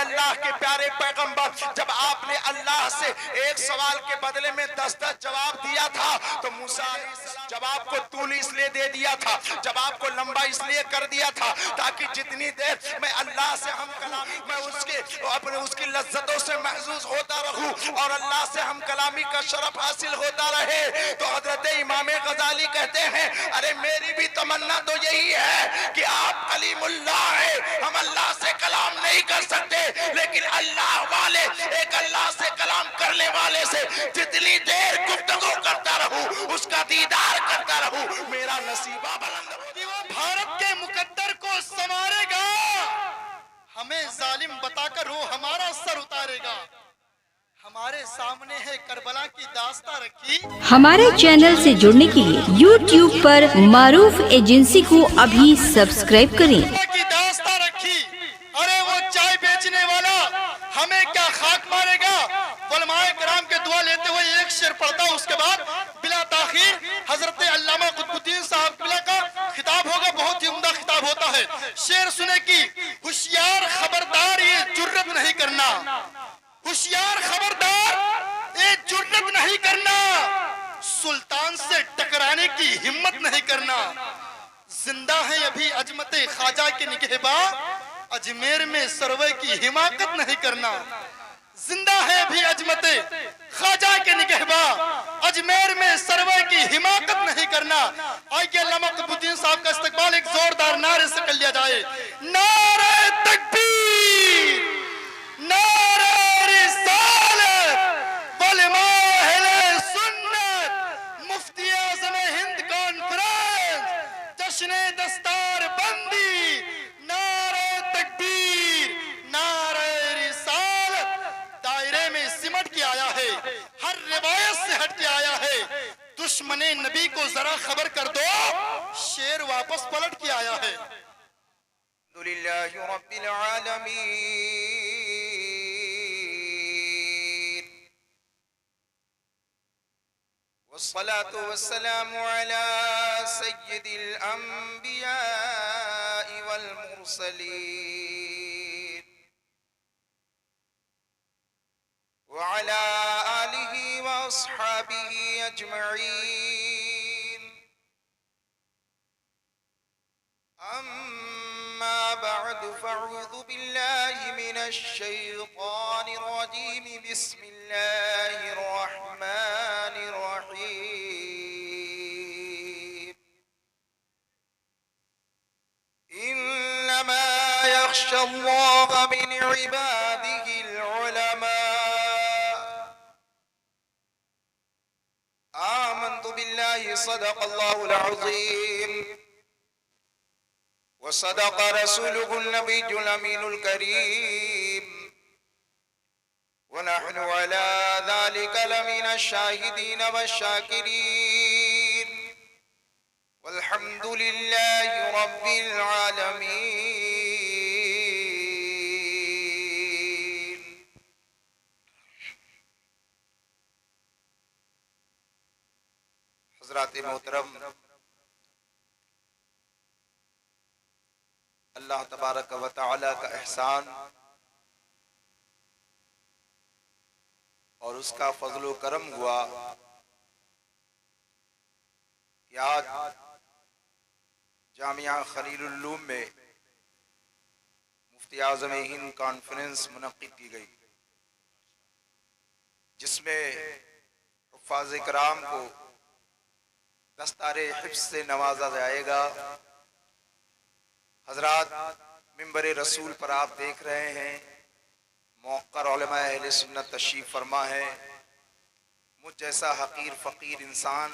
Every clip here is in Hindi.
अल्लाह के प्यारे पैगंबर, जब आपने अल्लाह से एक सवाल के बदले में 10-10 जवाब दिया था, तो मूसा जवाब को तूल इसलिए दे दिया था, जवाब को लंबा इसलिए कर दिया था ताकि जितनी देर मैं अल्लाह से हम कलामी, मैं उसके अपने उसकी लज्जतों से महसूस होता रहूं और अल्लाह से हम कलामी का शरफ हासिल होता रहे। तो हजरत इमाम गजाली कहते हैं, अरे मेरी भी तमन्ना तो यही है कि आप कलीमुल्लाह है, हम अल्लाह से कलाम नहीं कर सकते, लेकिन अल्लाह वाले एक अल्लाह से कलाम करने वाले से जितनी देर गुफ्तगू करता रहूं, उसका दीदार करता रहूं, मेरा नसीबा बुलंद हो। वो भारत के मुकद्दर को संवारेगा, हमें जालिम बताकर वो हमारा सर उतारेगा। हमारे सामने है करबला की दास्तां रखी। हमारे चैनल से जुड़ने के लिए YouTube पर मारूफ एजेंसी को अभी सब्सक्राइब करें। की दास्तां रखी, अरे वो चाय बेचने वाला हमें क्या खाक मारेगा। उलमाए किराम के दुआ लेते हुए एक शेर पढ़ता हूँ, उसके बाद बिला ताखीर हजरत अल्लामा कुतुबुद्दीन साहब का खिताब होगा। बहुत ही उम्दा खिताब होता है। शेर सुने की, होशियार खबरदार ये जुर्रत नहीं करना, होशियार खबरदार ये जुर्रत नहीं करना, सुल्तान से टकराने की हिम्मत नहीं करना। जिंदा है अभी अजमत ख्वाजा के निगहबा, अजमेर में सरवे की हिमाकत नहीं करना। जिंदा है अभी अजमत ख्वाजा के निगहबा, अजमेर में सरवे की हिमाकत नहीं करना। आइए अल्लामा कुतुबुद्दीन साहब का इस्तकबाल एक जोरदार नारे से कर लिया जाए। नारे तकबीर, नारे रिसालत, उलमाए अहले सुन्नत, मुफ्ती आज़म हिंद कॉन्फ्रेंस, जश्न दस्तार बंदी, नारे तकबीर, नारे रिसालत दायरे में सिमट के आया है, हर रिवायत से हट के आया है। दुश्मने नबी को जरा खबर कर दो, शेर वापस पलट के आया है। अल्हम्दुलिल्लाहि रब्बिल आलमीन, वस्सलातु वस्सलामु अला सय्यिदिल अंबिया वल मुरसलीन व अला आलिहि व अस्हाबिहि अजमईन। अम्मा बअद फअऊज़ु बिल्लाहि मिनश शैतानिर रजीम। बिस्मिल्लाहिर रहमानिर रहीम। इन्नमा यख्शल्लाह मिन इबादिहिल उलमा। आमन्तु बिल्लाहि सदक़ल्लाहुल अज़ीम व सदक़ रसूलुहुन नबियुल अमीनुल करीम व नहनु अला ज़ालिका लमिनश शाहिदीन वश्शाकिरीन वल्हम्दुलिल्लाहि रब्बिल आलमीन। हज़रात मोहतरम, अल्लाह तबारक व तआला का एहसान और उसका फजलो करम हुआ कि आज जामिया खलीलुल उलूम में मुफ्ती आज़म हिंद कॉन्फ्रेंस मुनक्किद की गई, जिसमें हुफ़्फ़ाज़ इकराम को दस्तारे हिफ्ज़ से नवाजा जाएगा। हजरात, मिंबर रसूल पर आप देख रहे हैं मौक़र उलमाए अहले सुन्नत तशरीफ़ फरमा है। मुझ जैसा हकीर फ़कीर इंसान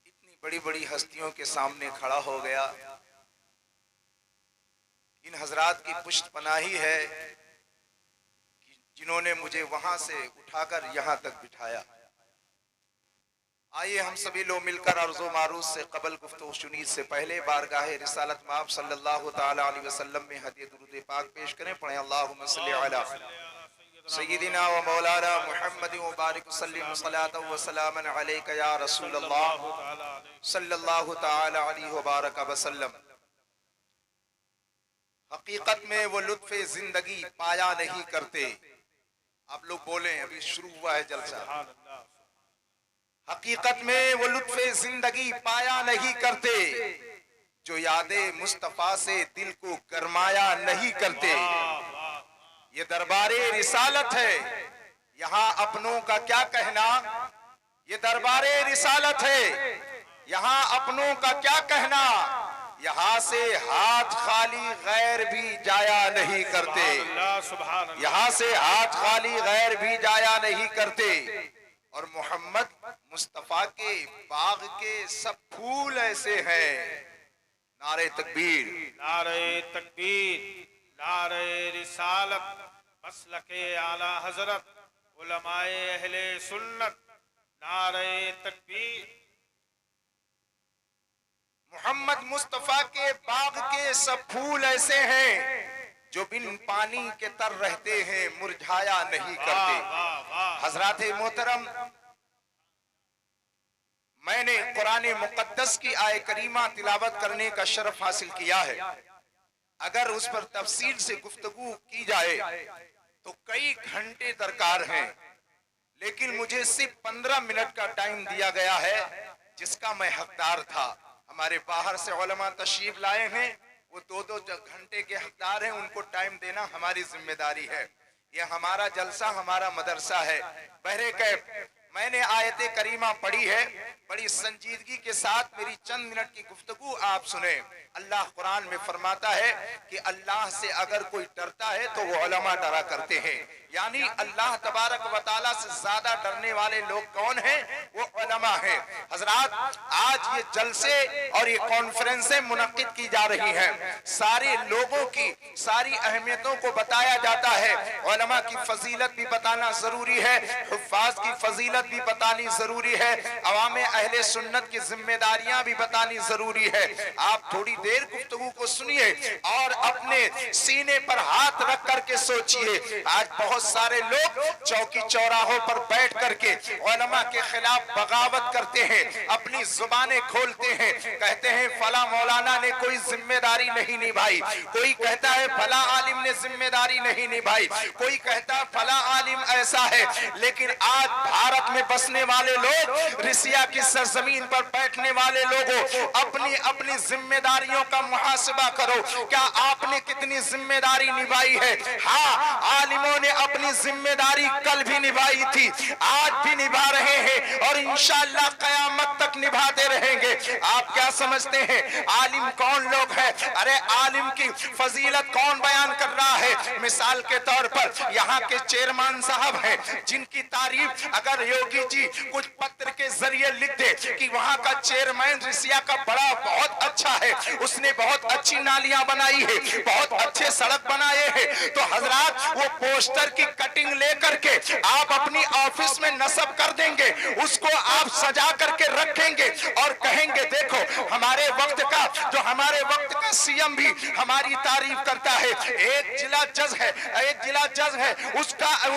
इतनी बड़ी बड़ी हस्तियों के सामने खड़ा हो गया। इन हजरात की पुष्ट पनाही है कि जिन्होंने मुझे वहां से उठाकर यहाँ तक बिठाया। आइए हम सभी लोग मिलकर अर्ज़ो मारूफ से कबल गुफ्तगू शुनीद से पहले बारगाह रिसालत में आप सल्लल्लाहु ताला अलैहि वसल्लम में हदिया दुरूद पाक पेश करें। पढ़ें अल्लाहुम्मा सल्लि अला सय्यिदिना व मौलाना मुहम्मद व बारिक वसल्लिम सलातन व सलामन अलैका या रसूल अल्लाह सल्लल्लाहु ताला अलैहि व बारक वसल्लम। हकीकत में वो लुत्फ़े जिंदगी पाया नहीं करते। आप लोग बोले, अभी शुरू हुआ है जलसा। हकीकत में वो लुत्फ़े जिंदगी पाया नहीं करते जो यादे मुस्तफा से दिल को गरमाया नहीं करते। ये दरबारे रिसालत है, यहाँ अपनों का क्या कहना। ये दरबारे रिसालत है, यहाँ अपनों का क्या कहना। यहाँ से हाथ खाली गैर भी जाया नहीं करते। यहाँ से हाथ खाली गैर भी जाया नहीं करते। और मोहम्मद मुस्तफा के बाग के सब फूल ऐसे हैं। नारे तकबीर, नारे तकबीर, नारे रिसालत, मसलके आला हजरत, उलमाए अहले सुन्नत, नारे तकबीर। मोहम्मद मुस्तफा के बाग के सब फूल ऐसे हैं जो बिन पानी के तर रहते हैं, मुरझाया नहीं करते। हजरात मोहतरम, मैंने कुरान मुकद्दस की आय करीमा तिलावत करने का शरफ हासिल किया है। अगर उस पर तफसील से गुफ्तगू की जाए तो कई घंटे दरकार हैं, लेकिन मुझे सिर्फ 15 मिनट का टाइम दिया गया है, जिसका मैं हकदार था। हमारे बाहर से उलमा तशरीफ लाए हैं, वो 2-2 घंटे के हकदार हैं, उनको टाइम देना हमारी जिम्मेदारी है। यह हमारा जलसा, हमारा मदरसा है। बहरे कैफ मैंने आयत करीमा पढ़ी है, बड़ी संजीदगी के साथ मेरी चंद मिनट की गुफ्तगू आप सुने। अल्लाह कुरान में फरमाता है कि अल्लाह से अगर कोई डरता है तो वो उलमा डरा करते हैं। यानी अल्लाह तबारक व तआला से ज्यादा डरने वाले लोग कौन हैं? वो उलमा हैं। हजरात, आज ये जलसे और ये कॉन्फ्रेंसें मुनक्किद की जा रही हैं, सारे लोगों की सारी अहमियतों को बताया जाता है। उलमा की फजीलत भी बताना जरूरी है, हुफ्फाज की फजीलत भी बतानी जरूरी है, अवामे अहले सुन्नत की जिम्मेदारियां भी बतानी जरूरी है। आप थोड़ी देर गुफ्तगू को सुनिए और अपने सीने पर हाथ रख करके सोचिए। आज बहुत सारे लोग चौकी चौराहों पर बैठ करके उलमा के खिलाफ बगावत करते हैं, अपनी जुबानें खोलते हैं, कहते हैं फला मौलाना ने कोई जिम्मेदारी नहीं निभाई, कोई कहता है फला आलिम ने जिम्मेदारी नहीं निभाई, कोई कहता है फला आलिम ऐसा है। लेकिन आज भारत में बसने वाले लोग, रिसिया की सरजमीन पर बैठने वाले लोगों, अपनी अपनी जिम्मेदारियों का मुहासिबा करो। क्या आपने कितनी जिम्मेदारी निभाई है? हाँ, आलिमों ने अपनी जिम्मेदारी कल भी निभाई थी, आज भी निभा रहे हैं और इंशाअल्लाह कयामत तक निभाते रहेंगे। आप क्या समझते हैं आलिम कौन लोग हैं? अरे आलिम की फजीलत कौन बयान कर रहा है? मिसाल के तौर पर यहाँ के चेयरमैन साहब हैं, जिनकी तारीफ अगर योगी जी कुछ पत्र के जरिए लिख दे कि वहाँ का चेयरमैन रिसिया का बड़ा बहुत अच्छा है, उसने बहुत अच्छी नालियां बनाई है, बहुत अच्छे सड़क बनाए हैं, तो हजरात वो पोस्टर की कटिंग लेकर के आप अपनी ऑफिस में नस्ब कर देंगे, उसको आप सजा करके रखेंगे और कहेंगे देखो हमारे वक्त का, जो हमारे वक्त का सीएम भी हमारी तारीफ करता है। एक जिला जज है,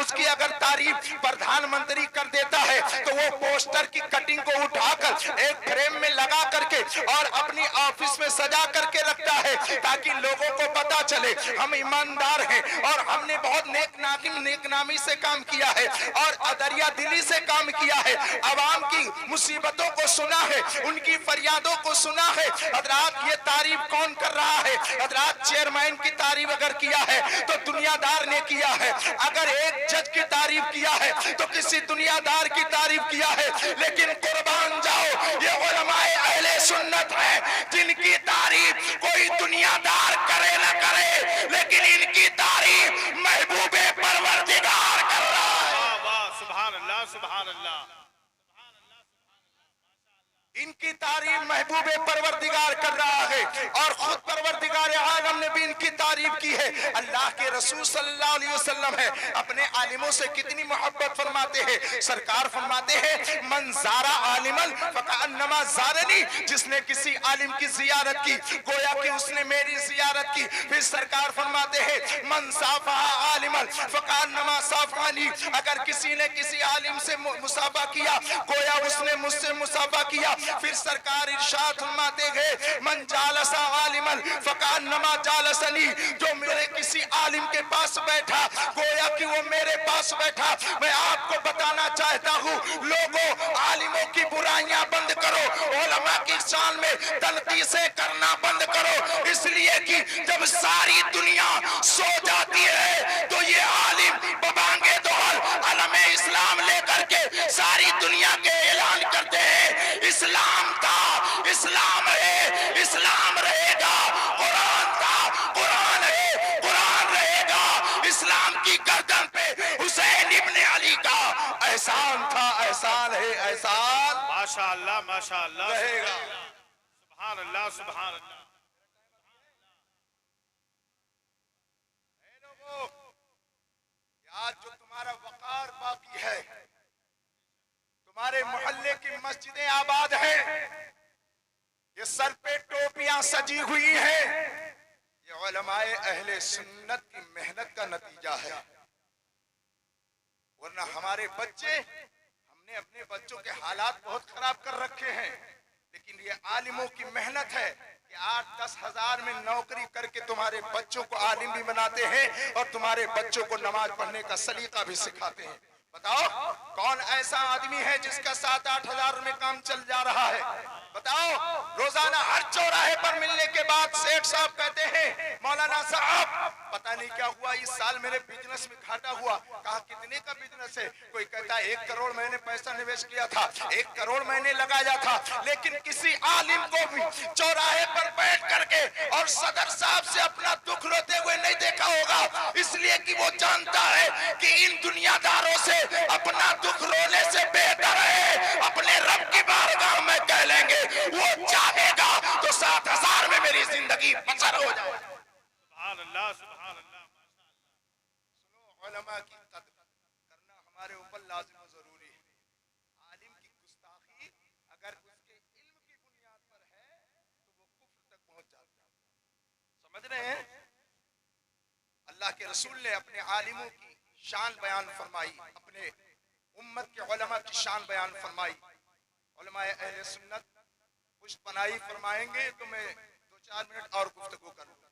उसकी अगर तारीफ प्रधानमंत्री कर देता है तो वो पोस्टर की कटिंग को उठाकर एक फ्रेम में लगा करके और अपनी ऑफिस में सजा करके रखता है, ताकि लोगों को पता चले हम ईमानदार हैं और हमने बहुत नेकनामी से काम किया है और अदरिया दिली से काम किया है, अवाम की मुसीबतों को सुना है, उनकी फरियादों को सुना है। हजरात, ये तारीफ कौन कर रहा है? हजरात, चेयरमैन की तारीफ अगर किया है तो दुनियादार ने किया है, अगर एक जज की तारीफ किया है तो किसी दुनियादार की तारीफ किया है। लेकिन कुर्बान जाओ, ये उलमाए अहले सुन्नत है जिनकी तारीफ कोई दुनियादार करे न करे, लेकिन इनकी तारीफ महबूबे परवरदिगार कर रहा है। वाह, सुभान अल्लाह, सुभान अल्लाह। इनकी तारीफ महबूबे परवरदिगार कर रहा है और खुद परवरदिगार आलम ने भी इनकी तारीफ की है। अल्लाह के रसूल सल्लल्लाहु अलैहि वसल्लम है, अपने आलिमों से कितनी मोहब्बत फरमाते हैं। सरकार फरमाते हैं मन ज़ारा आलिमन फकअन्नमा ज़ारनी, जिसने किसी आलिम की जियारत की गोया कि उसने मेरी जियारत की। फिर सरकार फरमाते हैं मन साफहा आलिमन फकान्नमा साफानी, अगर किसी ने किसी आलिम से मुसाफा किया गोया उसने मुझसे मुसाफा किया। फिर सरकार इरशाद फरमाते गए मन जालसा आलिमन फकान्नमा जालसनी, जो मेरे किसी आलिम के पास बैठा गोया कि वो मेरे पास बैठा। मैं आपको बताना चाहता हूँ लोगों, आलिमों की बुराइयां बंद करो, उलमा की शान में तनकीसें करना बंद करो, इसलिए कि जब सारी दुनिया सो जाती है तो ये आलिम बबांगे दोहल अलमे इस्लाम लेकर के सारी दुनिया के ऐलान करते हैं इस्लाम था, इस्लाम है, इस्लाम रहेगा, कुरान था, कुरान है, कुरान रहेगा। इस्लाम की गर्दन पे हुसैन इब्ने अली का एहसान था, एहसान है, एहसान माशाअल्लाह माशाअल्लाह रहेगा। सुभान अल्लाह सुभान अल्लाह। आज जो तुम्हारा वकार बाकी है, तुम्हारे मोहल्ले की मस्जिदें आबाद हैं, ये सर पे टोपियां सजी हुई हैं, ये उलमाए अहले सुन्नत की मेहनत का नतीजा है। वरना हमारे बच्चे, हमने अपने बच्चों के हालात बहुत खराब कर रखे हैं, लेकिन ये आलिमों की मेहनत है कि 8-10 हजार में नौकरी करके तुम्हारे बच्चों को आलिम भी बनाते हैं और तुम्हारे बच्चों को नमाज पढ़ने का सलीका भी सिखाते हैं। बताओ कौन ऐसा आदमी है जिसका 7-8 हजार में काम चल जा रहा है? बताओ, रोजाना हर चौराहे पर मिलने के बाद सेठ साहब कहते हैं मौलाना साहब पता नहीं क्या हुआ इस साल मेरे बिजनेस में घाटा हुआ। कहा कितने का बिजनेस है? कोई कहता है 1 करोड़ मैंने पैसा निवेश किया था, 1 करोड़ मैंने लगाया था। लेकिन किसी आलिम को भी चौराहे पर बैठ करके और सदर साहब से अपना दुख रोते हुए नहीं देखा होगा, इसलिए कि वो जानता है कि इन दुनियादारों से अपना दुख रोने से बेहतर है अपने रब की बारगाह में कह लेंगे। वो चाहेगा तो 7 हजार में मेरी जिंदगी बसर हो जाए। सुभान अल्लाह सुभान अल्लाह। सुनो, उलमा की कदर करना हमारे ऊपर लाजिम और जरूरी है। आलिम की गुस्ताखी अगर उसके इल्म की बुनियाद पर है तो वो कुफ्र तक पहुंच जाता है। समझ रहे हैं? अल्लाह के रसूल ने अपने आलिमों की शान बयान फरमाई, अपने उम्मत के उलमा की शान बयान फरमाई। उलमा अहले सुन्नत पुष्ट पनाही फरमाएंगे तो मैं 2-4 मिनट और गुफ्तगू करूंगा।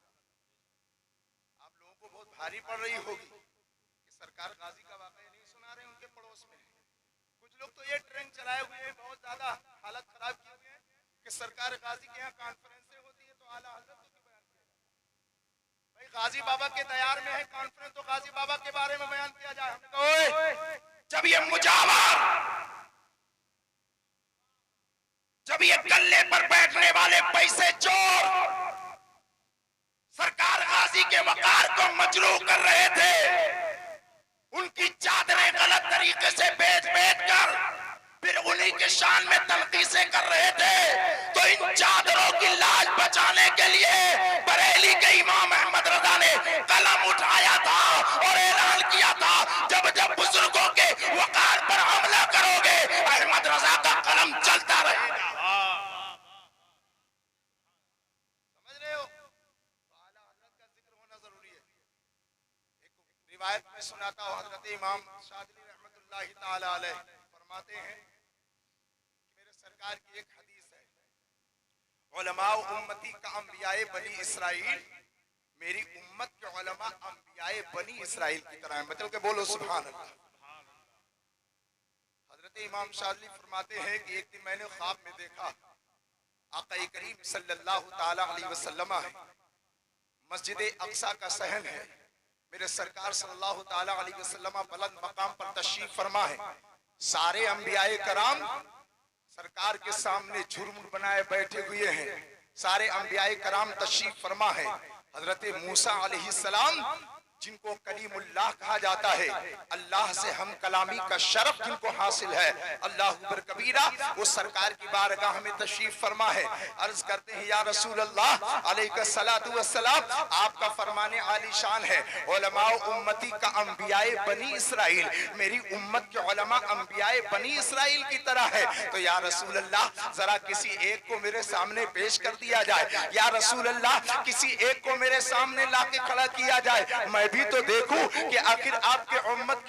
आप लोगों को बहुत भारी पड़ रही होगी कि सरकार गाजी का वाकया नहीं सुना रहे, उनके पड़ोस में कुछ लोग तो ये ट्रेंड चलाए हुए हैं, बहुत ज्यादा हालत खराब की हुई है कि सरकार गाजी के यहाँ कॉन्फ्रेंसें होती है तो आला हजरत को बयान किया जाए। भाई गाजी बाबा के तैयार में है कॉन्फ्रेंस तो गाजी बाबा के बारे में बयान किया जाए। हमने कहा ओए, जब ये मुजावर, जब ये गल्ले पर बैठने वाले पैसे चोर सरकार गाजी के वकार को मजरूह कर रहे थे, उनकी चादरें गलत तरीके से बेच कर फिर उन्हीं के शान में तनकीसें कर रहे थे, तो इन चादरों की लाज बचाने के लिए बरेली के इमाम अहमद रजा ने कलम उठाया था और ऐलान किया था जब जब बुजुर्गों के वकार पर हमला करोगे अहमद रजा का कलम चलता रहेगा। समझ रहे हो? आला हजरत का जिक्र होना जरूरी है। एक रिवायत में सुनाता हूं, हजरत इमाम शादिली रहमतुल्लाहि ताला अलैह फरमाते हैं कि मेरे सरकार की एक हदीस है, उलमा उम्मती का अंबियाए बनी इसराइल, मेरी उम्मत के उलमा अंबियाए बनी इसराइल की तरह है। मतलब के बोलो सुभान अल्लाह। हजरत इमाम शादिली फरमाते हैं कि एक दिन मैंने ख्वाब में देखा आका करीम सल्लल्लाहु ताला अलैहि वसल्लम है, मस्जिद अक्सा का सहन है, मेरे सरकार सल्लल्लाहु ताला अलैहि वसल्लम बुलंद मकाम पर तशरीफ फरमा है, सारे अंबियाए कराम सरकार के सामने झुरमुट बनाए बैठे हुए हैं, सारे अंबियाए कराम तशरीफ फरमा है। हजरत मूसा अलैहिस्सलाम जिनको कलीमुल्लाह कहा जाता है, अल्लाह से हम कलामी का शरफ जिनको हासिल है, अल्लाह अकबर कबीरा, वो सरकार की बारगाह में तशरीफ फरमा है। अर्ज करते हैं या रसूल अल्लाह अलैहिस्सलातु वस्सलाम, आपका फरमाने आलीशान है, उलमाए उम्मती का अंबियाए बनी इसराइल, मेरी उम्मत के उलमा अंबियाए बनी इसराइल की तरह है, तो या रसूल अल्लाह जरा किसी एक को मेरे सामने पेश कर दिया जाए, या रसूल अल्लाह किसी एक को मेरे सामने लाके खड़ा किया जाए, मैं भी तो देखूं कि आखिर आपके उम्मत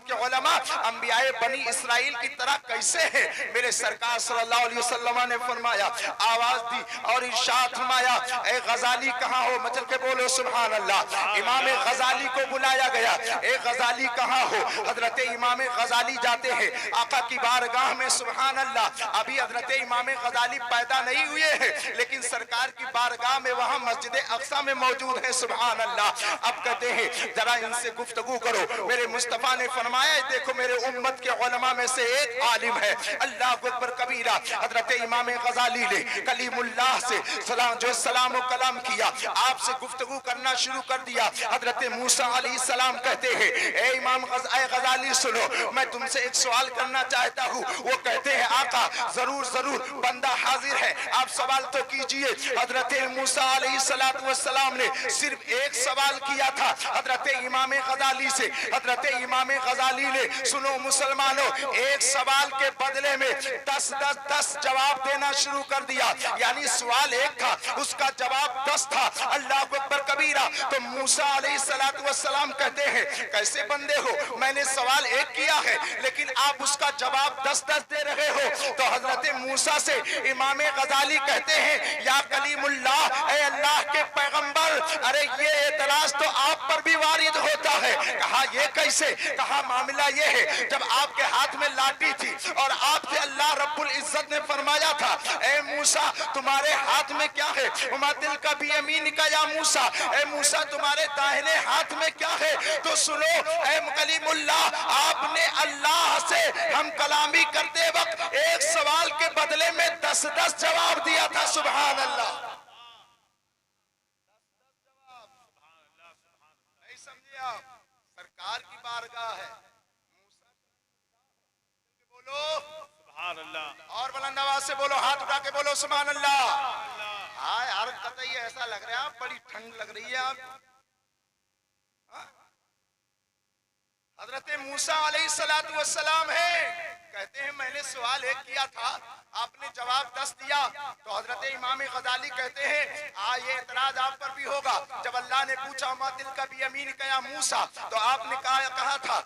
के उलमा अंबियाए बनी इसराइल की तरह कैसे हैं। मेरे सरकार सल्लल्लाहु अलैहि वसल्लम ने फरमाया, आवाज दी और इरशाद फरमाया, ए गजाली कहाँ हो? मचल के बोलो सुभान अल्लाह। इमाम गजाली को बुलाया गया, ए गजाली कहाँ हो? हजरत इमाम गजाली जाते हैं आका की बारगाह में। सुभान अल्लाह, अभी हजरत इमाम गजाली पैदा नहीं हुए हैं, लेकिन सरकार की बारगाह में वहां मस्जिद अक्सा में मौजूद है। सुभान अल्लाह। अब कहते हैं जरा इनसे गुफ्तगू करो। मेरे मुस्तफा ने फरमाया, देखो मेरे उम्मत के उलमा में से एक आलिम है, अल्लाह अकबर कबीरा। हजरत इमाम गजाली ने कलीमुल्लाह से सलाम कलाम किया, आपसे गुफ्तगू करना शुरू कर दिया। हजरत मूसा अलैहिस्सलाम कहते हैं, ए इमाम गजाली सुनो, मैं तुमसे एक सवाल करना चाहता हूँ। वो कहते हैं, आका जरूर जरूर, बंदा हाजिर है, आप सवाल तो कीजिए। हजरत मूसा अलैहिस्सलाम ने सिर्फ एक सवाल किया था हजरत इमाम गजाली से। हजरत इमाम गजाली ने, सुनो मुसलमानों, एक सवाल के बदले में 10 जवाब देना शुरू कर दिया। यानी सवाल एक था, उसका जवाब 10 था। अल्लाह अकबर कबीरा। तो मूसा अलैहिस्सलाम कहते हैं, कैसे बंदे हो, मैंने सवाल एक किया है लेकिन आप उसका जवाब 10 दे रहे हो। तो हजरत मूसा से इमाम गजाली कहते हैं, या कलीमुल्लाह, ए अल्लाह के पैगंबर, अरे ये एतराज तो आप पर भी वारिद होता है। कहा ये कैसे? कहा मामला ये है, जब आपके हाथ में लाठी थी और आपसे अल्लाह रब्बुल इज्जत ने फरमाया था, ए मूसा तुम्हारे हाथ में क्या है? उमा दिल का भी यमीन का या मूसा, ए मूसा तुम्हारे दाहिने हाथ में क्या है? तो सुनो ए कलीमुल्लाह, आपने अल्लाह से हम कलामी करते वक्त एक सवाल के बदले में 10 जवाब दिया था। सुभान अल्लाह। नहीं समझे आप? सरकार की बारगाह है। बोलो सुभान अल्लाह। और बुलंद आवाज से बोलो, हाथ उठा के बोलो सुभान अल्लाह। हाँ यार, कतई ऐसा लग रहा है आप, बड़ी ठंड लग रही है आप। हजरत मूसा अलैहिस्सलाम है, कहते हैं मैंने सवाल एक किया था, आपने जवाब 10 दिया। तो हजरत इमाम गजाली कहते हैं, ये एतराज आप पर भी होगा। जब अल्लाह ने पूछा मा दिल का भी यमीन का या मूसा, तो आपने कहा था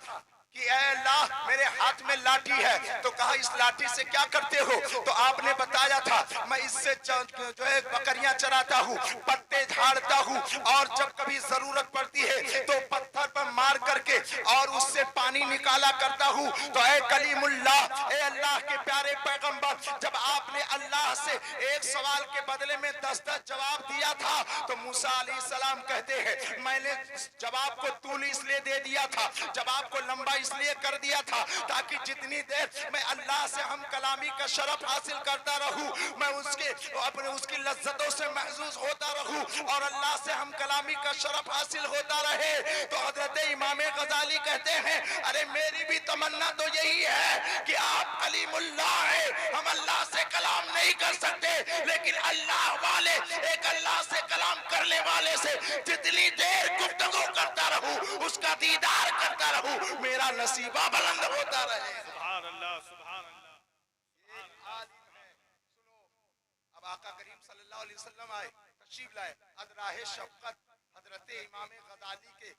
कि ऐ अल्लाह मेरे हाथ में लाठी है। तो कहा इस लाठी से क्या करते हो? तो आपने बताया था मैं इससे जो है बकरियां चराता हूँ, पत्ते झाड़ता हूँ, और जब कभी जरूरत पड़ती है तो पत्थर पर मार करके और उससे पानी निकाला करता हूँ। तो ऐ कलीमुल्लाह, ए अल्लाह के प्यारे पैगंबर, जब आपने अल्लाह से एक सवाल के बदले में 10 जवाब दिया था, तो मूसा अलैहिस्सलाम कहते हैं मैंने जवाब को तूल इसलिए दे दिया था, जवाब को लंबा इसलिए कर दिया था ताकि जितनी देर मैं अल्लाह से हम कलामी का शरफ हासिल करता रहूं, मैं उसकी लज्जतों से महसूस होता रहूं और अल्लाह से हम कलामी का शरफ हासिल होता रहे। तो हजरत इमाम गजाली कहते हैं, अरे मेरी भी तमन्ना तो यही है कि आप कलीमुल्लाह है, हम अल्लाह से कलाम नहीं कर सकते, लेकिन अल्लाह वाले एक अल्लाह से कलाम करने वाले से जितनी देर गुफ्तगू करता रहूं, उसका दीदार करता रहूं, मेरा नसीबा बुलंद होता रहे। सुभान अल्लाह, सुभान अल्लाह। एक आलिम है, सुनो। अब आका करीम सल्लल्लाहु अलैहि वसल्लम आए, तशरीफ लाए, अदराहे शफकत हजरत इमाम गजाली के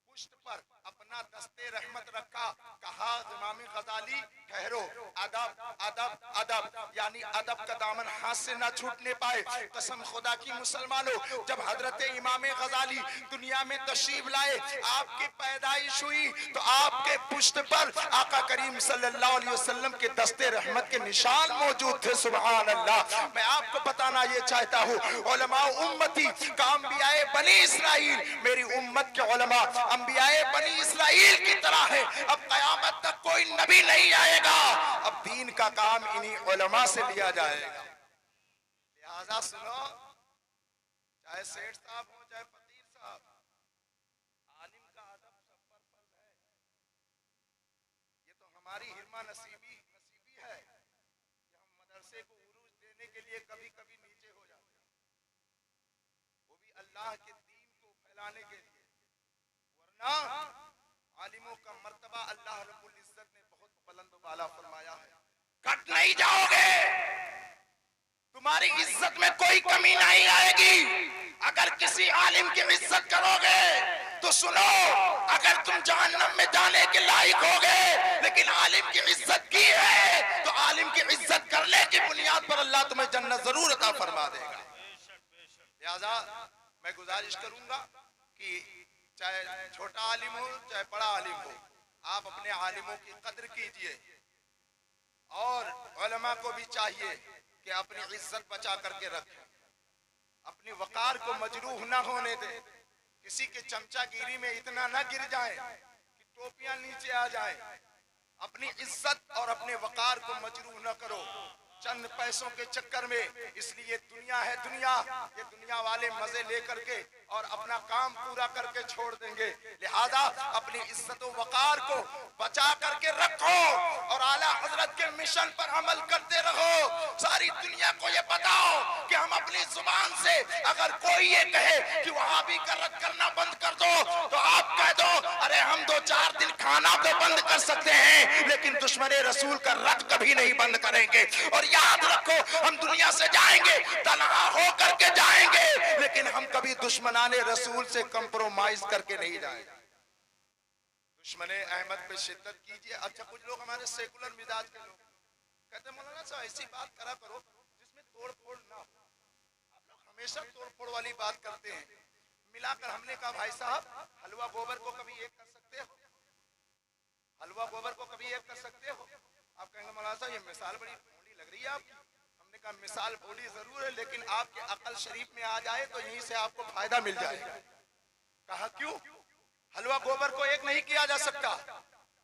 पुष्ट पर अपना दस्ते रहमत रखा। कहा इमाम गजाली ठहरो, अदब अदब अदब, यानी अदब का दामन हाथ से ना छूटने पाए। कसम खुदा की मुसलमानों, जब हजरत इमाम गजाली दुनिया में तशरीफ लाए, आपकी पैदाइश हुई, तो आपके पुष्ट पर आका करीम सल्लल्लाहु अलैहि वसल्लम के दस्ते रहमत के निशान मौजूद थे। सुभान अल्लाह। मैं आपको बताना ये चाहता हूँ, उलमा उम्मती का अंबियाए बनी इसराइल, मेरी उम्मत के उलमा अंबियाए बनी इसराइल की तरह है। अब कयामत तक कोई नबी नहीं आएगा, अब दीन का काम इन्हीं उलमा से लिया जाएगा। लिहाजा सुनो, चाहे सेठ साहब हो चाहे फकीर साहब, आलिम का अदब सब पर फर्ज है। ये तो हमारी हिरमा नसीबी है कि हम मदरसे को उरूज देने के लिए कभी कभी नीचे हो जाते हैं, वो भी अल्लाह के दीन को फैलाने के लिए। आलिमों का मर्तबा अल्लाह रब्बुल इज्जत ने बहुत बुलंद वाला फरमाया है। कट नहीं जाओगे, तुम्हारी इज्जत में कोई कमी नहीं आएगी। अगर किसी आलिम की इज्जत करोगे तो सुनो, अगर तुम जहन्नम में जाने के लायक हो गए लेकिन आलिम की इज्जत की है, तो आलिम की इज्जत करने की बुनियाद पर अल्लाह तुम्हें जन्नत जरूर अता फरमा देगा। लिहाजा मैं गुजारिश करूंगा कि चाहे छोटा आलिम हो चाहे बड़ा आलिम हो, आप अपने आलिमों की कद्र कीजिए और उलमा को भी चाहिए कि अपनी इज्जत बचा करके रखें, अपनी वकार को मजरूह न होने दे, किसी के चमचागिरी में इतना न गिर जाए कि टोपियां नीचे आ जाए। अपनी इज्जत और अपने वकार को मजरूह न करो चंद पैसों के चक्कर में। इसलिए दुनिया है दुनिया, ये दुनिया वाले मजे लेकर के और अपना काम पूरा करके छोड़ देंगे। लिहाजा अपनी इज्जत और वकार को बचा करके रखो और आला हजरत के मिशन पर अमल करते रहो। सारी दुनिया को ये बताओ कि हम अपनी जुबान से अगर कोई ये कहे कि वहाबी का रद्द करना बंद कर दो, तो आप कह दो अरे हम 2-4 दिन खाना तो बंद कर सकते हैं लेकिन दुश्मन रसूल का रद्द कभी नहीं बंद करेंगे। और याद रखो, हम दुनिया से जाएंगे तनहा हो करके जाएंगे, लेकिन हम कभी दुश्मनाने रसूल से कंप्रोमाइज करके नहीं जाएंगे। दुश्मने अहमद पे शिद्दत कीजिए। अच्छा, कुछ लोग हमारे सेकुलर मिजाज के लोग कहते हैं मौलाना साहब ऐसी बात करा करो जिसमें तोड़ फोड़ ना हो। आप लोग हमेशा तोड़ फोड़ वाली बात करते हैं। मिलाकर हमने कहा भाई साहब, हलवा गोबर को कभी एक कर सकते हो? हलवा गोबर को कभी एक कर सकते हो? आप कहेंगे मौलाना साहब ये मिसाल बड़ी भोली लग रही है आपकी। हमने कहा मिसाल भोली जरूर है, लेकिन आपके अकल शरीफ में आ जाए तो यहीं से आपको फायदा मिल जाएगा। कहा क्यों? हलवा गोबर को एक नहीं किया जा सकता।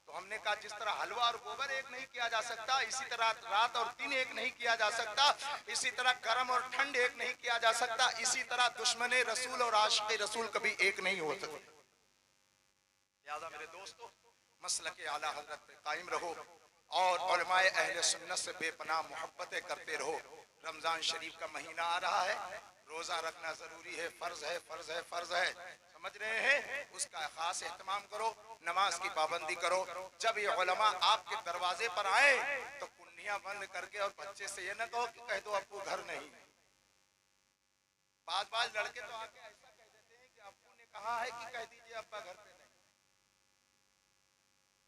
तो हमने कहा जिस तरह हलवा और गोबर एक नहीं किया जा सकता, इसी तरह रात और दिन एक नहीं किया जा सकता, इसी तरह गर्म और ठंड एक नहीं किया जा सकता, इसी तरह दुश्मन रसूल और आशिक रसूल कभी एक नहीं हो सकते। लिहाजा मेरे दोस्तों, मसलक आला हजरत पे कायम रहो और उलमाए अहले सुन्नत से बेपनाह मोहब्बतें करते रहो। रमजान शरीफ का महीना आ रहा है, रोजा रखना जरूरी है, फर्ज है, फर्ज है, फर्ज है, समझ रहे हैं? उसका खास एहतमाम करो, नमाज की पाबंदी करो। जब ये उलमा आपके दरवाजे पर आए तो कुन्नियां बंद करके और बच्चे से ये न कहो कि कह दो अब्बू घर नहीं। बाज लड़के तो आके ऐसा कह देते हैं कि अब्बू ने कहा है कि कह दीजिए अब्बा घर पे नहीं।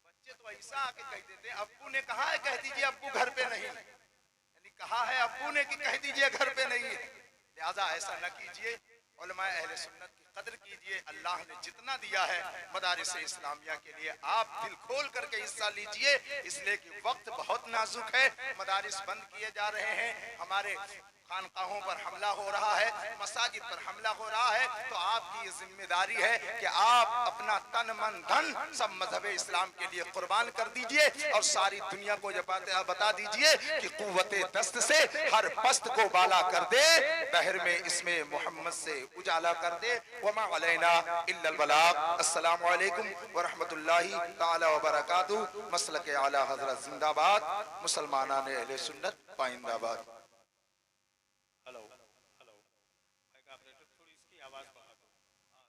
बच्चे तो ऐसा आके कह देते हैं अब्बू ने कहा है कह दीजिए अब्बू घर पे नहीं, यानी कहा है अब्बू ने कि कह दीजिए घर पे नहीं है। लिहाजा ऐसा न कीजिए, उलमा अहले सुन्नत की कदर कीजिए। अल्लाह ने जितना दिया है मदारिस इस्लामिया के लिए आप दिल खोल करके हिस्सा लीजिए, इसलिए कि वक्त बहुत नाजुक है। मदारिस बंद किए जा रहे हैं, हमारे खानकाहों पर हमला हो रहा है, मसाजिद पर हमला हो रहा है, तो आपकी जिम्मेदारी है कि आप अपना तन मन धन सब मजहब इस्लाम के लिए कुर्बान कर दीजिए और सारी दुनिया को ये बता दीजिए कि कुव्वते दस्त से हर पस्त को बाला कर दे, बहर में इसमें मोहम्मद से उजाला कर दे। वमा अलैना इल्लल बलाग। अस्सलामु अलैकुम व रहमतुल्लाहि तआला व बरकातहू। मसलक आला हजरत जिंदाबाद, मुसलमानाने अहले सुन्नत पाइंदाबाद। हेलो हेलो, थोड़ी इसकी आवाज